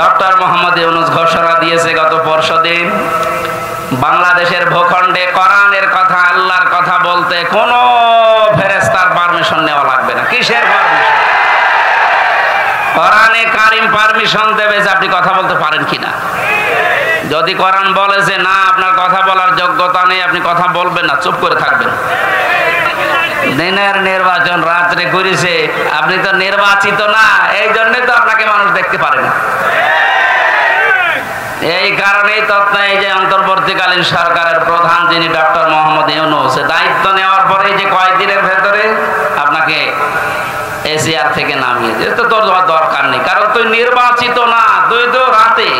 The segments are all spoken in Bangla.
ডক্টর মোহাম্মদ ইউনূস ঘোষণা দিয়েছে গত পরশুদিন, বাংলাদেশের ভূখণ্ডে কোরআনের কথা, আল্লাহর কথা বলতে কোনো ফেরেশতার পারমিশন নেওয়া লাগবে না। কিসের পারমিশন? কোরআনে কারিম পারমিশন দেবে যে আপনি কথা বলতে পারেন কিনা। যদি কোরআন বলে যে না, আপনার কথা বলার যোগ্যতা নেই, আপনি কথা বলবেন না, চুপ করে থাকবেন। দিনের নির্বাচন রাত্রে করেছে, আপনি তো নির্বাচিত না, এই জন্য তো আপনাকে মানুষ দেখতে পারে না। এই কারণেই তথ্য এই যে অন্তর্বর্তীকালীন সরকারের প্রধান যিনি ডক্টর মোহাম্মদ ইউনূস, দায়িত্ব নেওয়ার পরে যে কয়েকদিনের ভেতরে আপনাকে এশিয়ার থেকে নামিয়ে দিয়ে তো তোর দরকার নেই, কারণ তুই নির্বাচিত না, তুই তো রাতে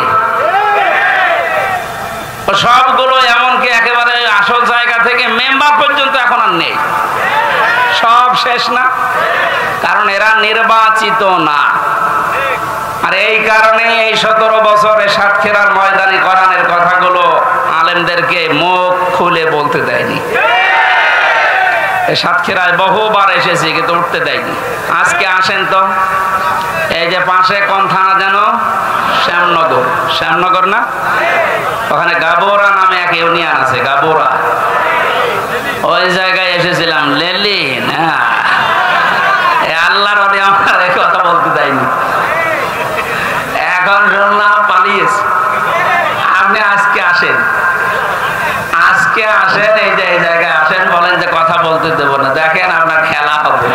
সবগুলো, এমনকি একেবারে আসল জায়গা থেকে মেম্বার পর্যন্ত এখন আর নেই, সব শেষ না, কারণ এরা নির্বাচিত না। আর এই কারণে এই 17 বছরে সাতক্ষীরার ময়দানে কোরআনের কথাগুলো আলেমদেরকে মুখ খুলে বলতে দেয়নি। সাতক্ষীরায় বহুবার এসেছি কিন্তু উঠতে দেয়নি। আজকে আসেন তো, এই যে পাশে কোন থানা যেন, শ্যামনগর, শ্যামনগর না, ওখানে গাবোরা নামে এক ইউনিয়ন আছে, গাবোরা, ওই জায়গায় এসেছিলাম। লেলিন, হ্যাঁ, আল্লাহর ওলি আমার এই কথা বলতে দেয়নি। এখন শুনলাম পালিয়েছে। আপনি আজকে আসেন, আজকে আসেন, এই যে এই জায়গায় আসেন, বলেন যে কথা বলতে দেবো না, দেখেন আপনার খেলা হবে।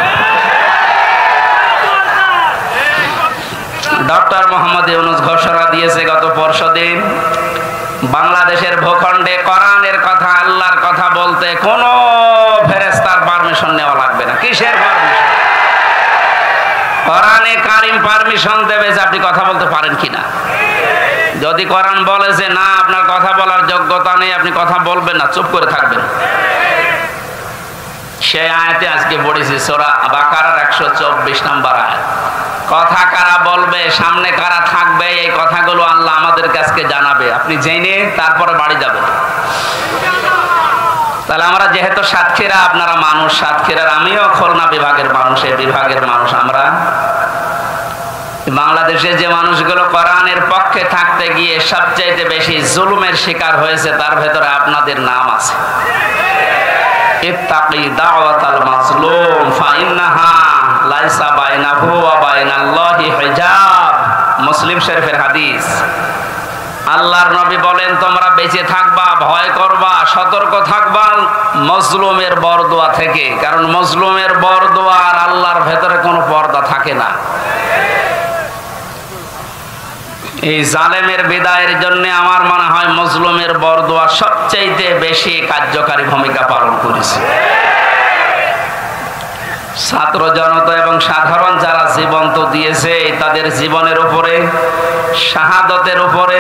ডক্টর মোহাম্মদ ইউনূস ঘোষণা দিয়েছে গত পরশুদিন, বাংলাদেশের ভূখণ্ডে কোরআনের কথা, আল্লাহর কথা বলতে কোনো ফেরেশতার পারমিশন নেওয়া লাগবে না। কিসের পারমিশন? কোরআনে কারিম পারমিশন দেবে যে আপনি কথা বলতে পারেন কিনা। যদি কোরআন বলে যে না, আপনার কথা বলার যোগ্যতা নেই, আপনি কথা বলবেন না, চুপ করে থাকবেন। সেই আয়াতে আজকে পড়েছি সূরা বাকারার 124 নম্বর আয়াত। কথা কারা বলবে, সামনে কারা থাকবে, এই কথাগুলো আল্লাহ আমাদের কাছে জানাবে। আপনি জেনে তারপরে বাড়ি যাবেন। তাহলে আমরা যেহেতু সাতক্ষীরা, আপনারা মানুষ সাতক্ষীরার, আমিও খুলনা বিভাগের মানুষ, এই বিভাগের মানুষ। আমরা বাংলাদেশে যে মানুষগুলো কোরআনের পক্ষে থাকতে গিয়ে সবচেয়ে বেশি জুলুমের শিকার হয়েছে, তার ভেতরে আপনাদের নাম আছে। ইত্তাকি দাওয়াতাল মাজলুম ফাইন্নাহা লাইসা বাইনাহু ওয়া বাইনাল্লাহি হিজাব, মুসলিম শরীফের হাদিস। আল্লাহর নবী বলেন, তোমরা বেঁচে থাকবা, ভয় করবা, সতর্ক থাকবা মজলুমের বরদোয়া থেকে, কারণ মজলুমের বরদোয়া আর আল্লাহর ভেতরে কোনো পর্দা থাকে না। এই জালেমের বিদায়ের জন্য আমার মনে হয় মজলুমের বরদোয়া সবচেয়ে বেশি কার্যকারী ভূমিকা পালন করেছে। ছাত্র জনতা এবং সাধারণ যারা জীবন তো দিয়েছে, তাদের জীবনের উপরে, শাহাদতের উপরে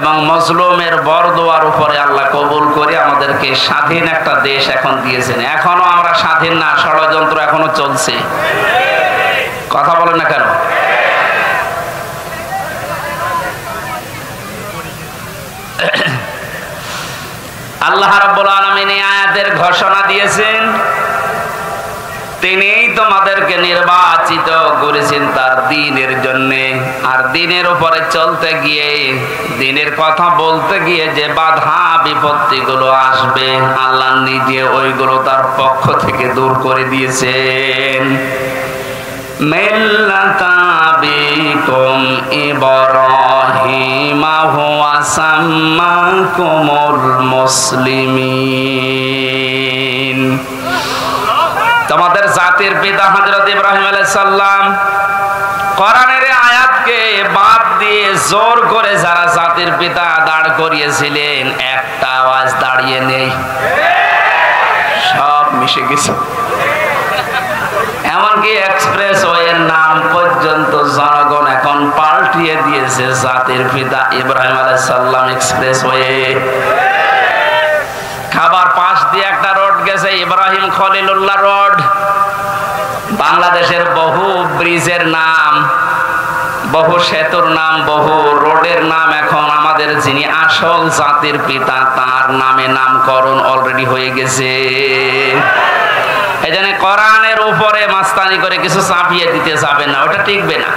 এবং মজলুমের বরদোয়ার উপরে আল্লাহ কবুল করে আমাদেরকে স্বাধীন একটা দেশ এখন দিয়েছেন। এখনো আমরা স্বাধীন না, ষড়যন্ত্র এখনো চলছে। কথা বলেন না কেন? আল্লাহ রাব্বুল আলামিন এই আয়াতের ঘোষণা দিয়েছেন, তিনিই তোমাদেরকে নির্বাচিত করেছেন তার দ্বীনের জন্য। আর দ্বীনের উপরে চলতে গিয়ে, দ্বীনের কথা বলতে গিয়ে যে বাধা বিপত্তিগুলো আসবে, আল্লাহ নিজে ওইগুলো তার পক্ষ থেকে দূর করে দিয়েছেন। মিল্লাতা বিকুম ইব্রাহিম হুয়া সাম্মাকুমুল মুসলিমিন। তোমাদের জাতির পিতা হযরত ইব্রাহিম আলাইহিস সালাম, কোরআনের আয়াতকে বাদ দিয়ে জোর করে যারা জাতির পিতা দাঁড় করিয়েছিলেন, একটা আওয়াজ দাঁড়িয়ে নেই, সব মিশে গেছে। এমনকি এক্সপ্রেসওয়ের নাম পর্যন্ত জনগণ এখন পাল্টিয়ে দিয়েছে জাতির পিতা ইব্রাহিম আলাইহিস সালাম এক্সপ্রেসওয়ে। খাবার পাশ দিয়ে একটা রোড গেছে, ইব্রাহিম খলিলুল্লাহ রোড। বাংলাদেশের বহু ব্রিজের নাম, বহু সেতুর নাম, বহু রোডের নাম এখন আমাদের যিনি আসল জাতির পিতা তার নামে নামকরণ অলরেডি হয়ে গেছে। এই জন্য কোরআনের উপরে মাস্তানি করে কিছু চাপিয়ে দিতে যাবেন না, ওটা টিকবে না।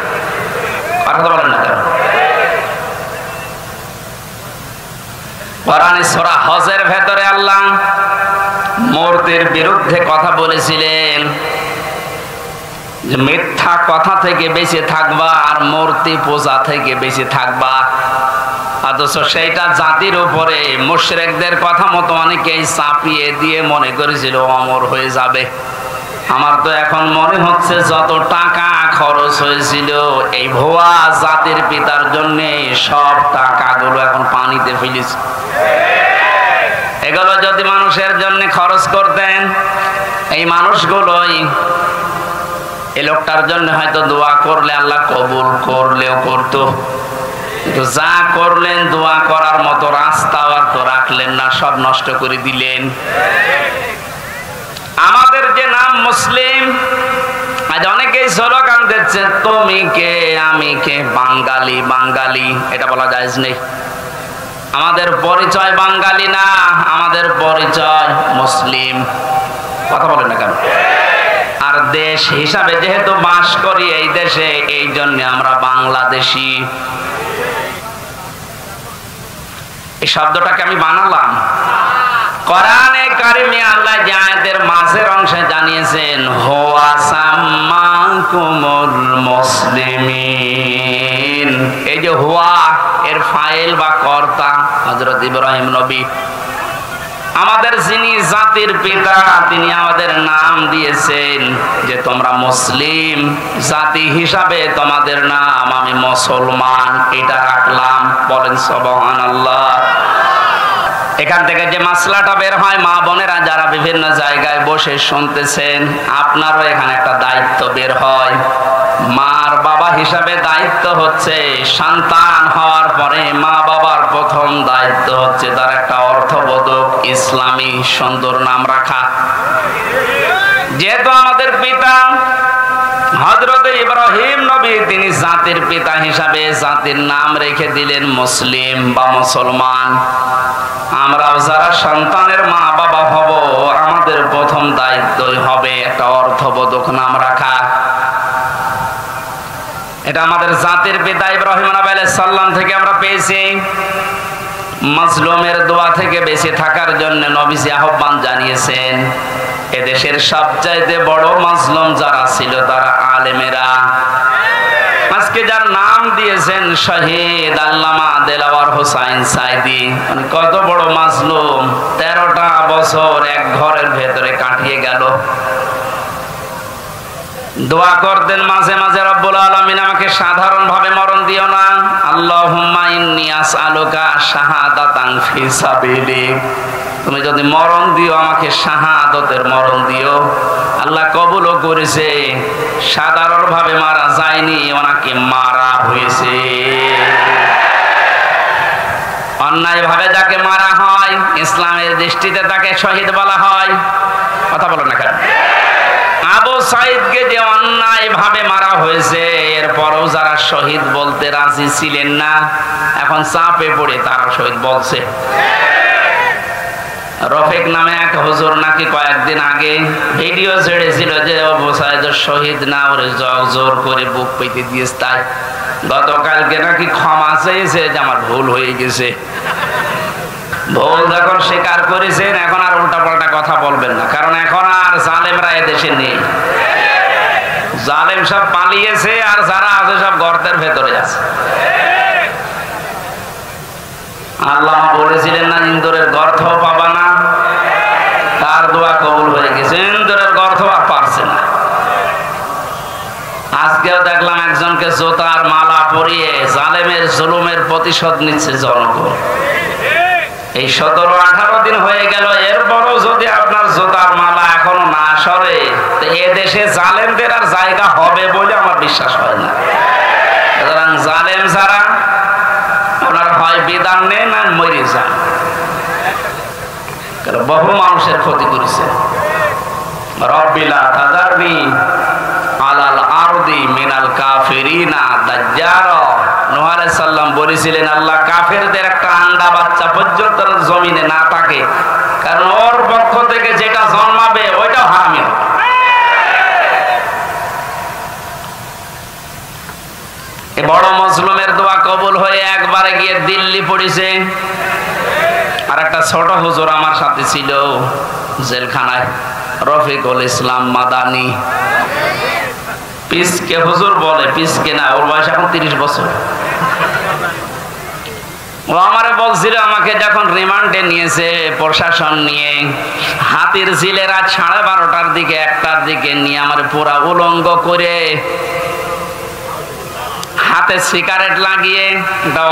কথা বলেন না কেন? সূরা হজের ভেতরে আল্লাহ মূর্তির বিরুদ্ধে কথা বলেছিলেন যে মিথ্যা কথা থেকে বেঁচে থাকবা আর মূর্তি পূজা থেকে বেঁচে থাকবা। অথচ সেইটা জাতির উপরে মুশরিকদের কথা মতো অনেকেই চাপিয়ে দিয়ে মনে করেছিল অমর হয়ে যাবে। আমার তো এখন মনে হচ্ছে যত টাকা খরচ হয়েছিল এই ভুয়া জাতির পিতার জন্য সব টাকাগুলো এখন পানিতে ফেলেছে। এগুলো যদি মানুষের জন্য খরচ করতেন, এই মানুষগুলোই এই লোকটার জন্য হয়তো দোয়া করলে আল্লাহ কবুল করলেও করতো, কিন্তু যা করলেন দোয়া করার মতো রাস্তাও আর তো রাখলেন না, সব নষ্ট করে দিলেন। আমাদের যে নাম মুসলিম, আজ অনেকেই স্লোগান দিচ্ছে তুমি কে আমি কে, বাঙালি বাঙালি, এটা বলা যায় নেই। আমাদের পরিচয় বাঙালি না, আমাদের পরিচয় মুসলিম। কথা বলেন না কেন? আর দেশ হিসাবে যেহেতু বাস করি এই দেশে, এই জন্য আমরা বাংলাদেশি। এই শব্দটাকে আমি বানালাম। কোরআনে কারিমে আল্লাহ যে আয়াতের মাঝের অংশে জানিয়েছেন হুয়া সাম্মাকুমুল মুসলিমিন, এই যে হুয়া এর ফাইল বা কর্তা হযরত ইব্রাহিম নবী, আমাদের যিনি জাতির পিতা তিনি আমাদের নাম দিয়েছেন যে তোমরা মুসলিম জাতি হিসাবে তোমাদের নাম আমি মুসলমান, এটা রাখলাম। বলেন সুবহানাল্লাহ। এখান থেকে যে মাসলাটা বের হয়, মা বোনেরা যারা বিভিন্ন জায়গায় বসে শুনতেছেন, আপনারও এখানে একটা দায়িত্ব বের হয়। মার বাবা হিসাবে দায়িত্ব হচ্ছে সন্তান হওয়ার পরে মা বাবার প্রথম দায়িত্ব হচ্ছে তার একটা অর্থবোধক ইসলামী সুন্দর নাম রাখা। যেহেতু আমাদের পিতা হযরত ইব্রাহিম নবী তিনি জাতির পিতা হিসাবে জাতির নাম রেখে দিলেন মুসলিম বা মুসলমান, আমরাও যারা সন্তানের মা বাবা হব আমাদের প্রথম দায়িত্বই হবে একটা অর্থবোধক নাম রাখা। এটা আমাদের জাতির পিতা ইব্রাহিম আলাইহিস সালাম থেকে আমরা পেয়েছি। মাজলুমের দোয়া থেকে বেঁচে থাকার জন্য নবীজি আহ্বান জানিয়েছেন। এদেশের সবচাইতে বড় মাজলুম যারা ছিল তারা আলেমেরা। আজকে যার নাম দিয়েছেন শহীদ আল্লামা দেলাওয়ার হোসাইন সাইদি, কত বড় মাজলুম, 13টা বছর এক ঘরের ভেতরে কাটিয়ে গেল। দোয়া করতেন মাঝে মাঝে রব্বুল আলামিন আমাকে সাধারণ ভাবে মরণ দিও না, আল্লাহুম্মা ইন্নী আসআলুকা শাহাদাতান ফি সাবিলিক, তুমি যদি মরণ দিও আমাকে শাহাদাতের মরণ দিও। আল্লাহ কবুলও করেছে, সাধারণ ভাবে মারা যায়নি, ওনাকে মারা হয়েছে। অন্যায় ভাবে যাকে মারা হয় ইসলামের দৃষ্টিতে তাকে শহীদ বলা হয়। কথা বলো না কেন? আবু সাইদকে যে অন্যায় ভাবে মারা হয়েছে, এরপরও যারা শহীদ বলতে রাজি ছিলেন না, এখন চাপে পড়ে তারা শহীদ বলছে। রফিক নামে এক হুজুর নাকি কয়েকদিন আগে ভিডিও ছেড়েছিল যে আবু সাইদ শহীদ না, ওরে জোর করে বুক পেতে দিয়েছে। তাই গতকালকে নাকি ক্ষমা চেয়েছে যে আমার ভুল হয়ে গেছে। ভুল যখন স্বীকার করেছেন এখন আর উল্টাপাল্টা কথা বলবেন না, কারণ এখন আর জালেমরা এদেশে নেই। জালেম সব পালিয়েছে আর যারা আছে সব গর্তের ভেতরে আছে। আল্লাহ বলেছিলেন না ইন্দুরের গর্ত পাবা না, তার দোয়া কবুল হয়ে গেছে, ইন্দুরের গর্ত আর পারছে না। আজকেও দেখলাম একজনকে জোতার মালা পরিয়ে জালেমের জুলুমের প্রতিশোধ নিচ্ছে জনগণ। এই 17-18 দিন হয়ে গেল, এরপরও যদি আপনার জোতার মালা এখনো না সরে, তো এ দেশে জালেমদের আর জায়গা হবে বলে আমার বিশ্বাস হয় না। সুতরাং জালেম যারা, ওনারা হয় বিধান নেন আর মরে যান। বহু মানুষের ক্ষতি করেছে। রব্বিলা তাযারনি আলাল আরদি মিনাল কাফিরিনা দাজ্জারা, নূহ আলাইহিস সালাম বলেছিলেন আল্লাহ কাফেরদের একটা আন্ডা বাচ্চা পর্যন্ত জমিনে না থাকে, কারণ ওর পক্ষ থেকে যেটা জন্মাবে ওইটাও হারামি হবে। এই বড় মাজলুমের দোয়া কবুল হয়ে একবারে গিয়ে দিল্লি পড়েছে। আর একটা ছোট হুজুর আমার সাথে ছিল জেলখানায়, রফিকুল ইসলাম মাদানি। পিসকে হুজুর বলে, পিসকে না, ওর বয়স এখন 30 বছর। ও আমারে বলছিল, আমাকে যখন রিমান্ডে নিয়েছে প্রশাসন নিয়ে, হাতির ঝিলের রাত 12:30টার দিকে 1টার দিকে নিয়ে আমার পুরা উলঙ্গ করে হাতে সিগারেট লাগিয়ে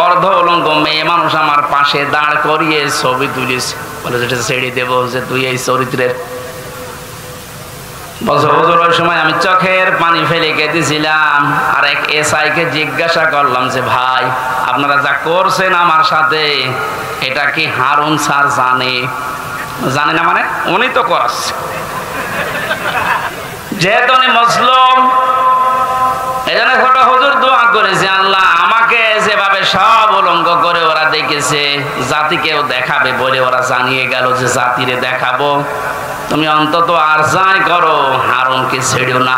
অর্ধ উলঙ্গ মেয়ে মানুষ আমার পাশে দাঁড় করিয়ে ছবি তুলিস, বলে যেটা ছেড়ে দেবো যে তুই এই চরিত্রের। বলছে হুজুর ওই সময় আমি চোখের পানি ফেলে কেঁদেছিলাম। আর এক এসআই কে জিজ্ঞাসা করলাম যে ভাই আপনারা যা করছেন আমার সাথে, এটা কি হারুন স্যার জানে? জানে না মানে উনি তো করাচ্ছে, যেহেতু উনি মুসলিম। এই জন্য ছোট হুজুর দোয়া করেছে, আল্লাহ আমাকে যেভাবে সব উলঙ্গ করে ওরা দেখেছে, জাতিকেও দেখাবে বলে ওরা জানিয়ে গেল যে জাতিরে দেখাবো, তুমি অন্তত আর যাই করো হারুনকে ছেড়ো না।